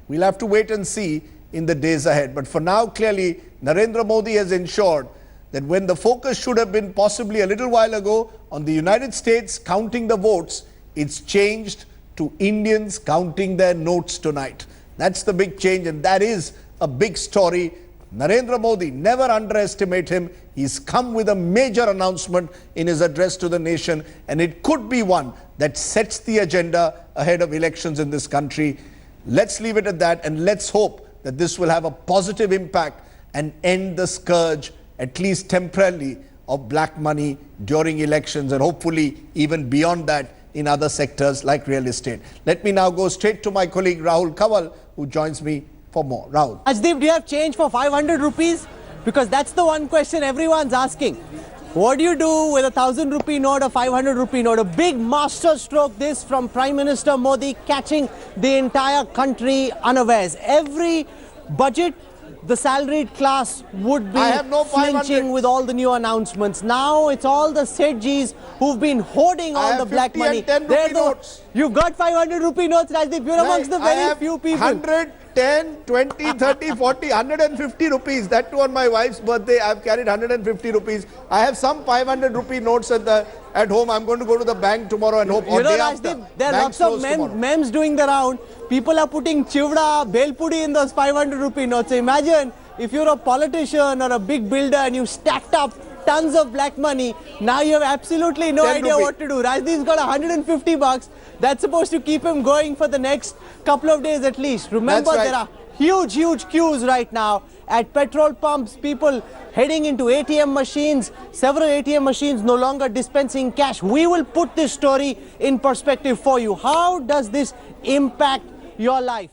We'll have to wait and see in the days ahead. But for now, clearly, Narendra Modi has ensured that when the focus should have been possibly a little while ago on the United States counting the votes, it's changed to Indians counting their notes tonight. That's the big change, and that is a big story. Narendra Modi, never underestimate him. He's come with a major announcement in his address to the nation, and it could be one that sets the agenda ahead of elections in this country. Let's leave it at that, and let's hope that this will have a positive impact and end the scourge, at least temporarily, of black money during elections, and hopefully even beyond that in other sectors like real estate. Let me now go straight to my colleague Rahul Kawal, who joins me for more. Rahul. Rajdeep, do you have change for 500 rupees? Because that's the one question everyone's asking. What do you do with a 1,000 rupee note, a 500 rupee note? A big master stroke this from Prime Minister Modi, catching the entire country unawares. Every budget, the salaried class would be flinching with all the new announcements. Now it's all the Sethjis who've been hoarding all the black money. You've got 500 rupee notes, Rajdeep. You're amongst the very few people. 100, 10, 20, 30, 40, 150 rupees. That too on my wife's birthday. I've carried 150 rupees. I have some 500 rupee notes at home. I'm going to go to the bank tomorrow and hope. You know, Rajdeep, there are lots of memes doing the round. People are putting chivda, belpudi in those 500 rupee notes. So imagine if you're a politician or a big builder and you stacked up tons of black money. Now you have absolutely no idea what to do. Rajdeep's got 150 bucks. That's supposed to keep him going for the next couple of days at least. Remember, there are huge queues right now at petrol pumps. People heading into ATM machines. Several ATM machines no longer dispensing cash. We will put this story in perspective for you. How does this impact your life?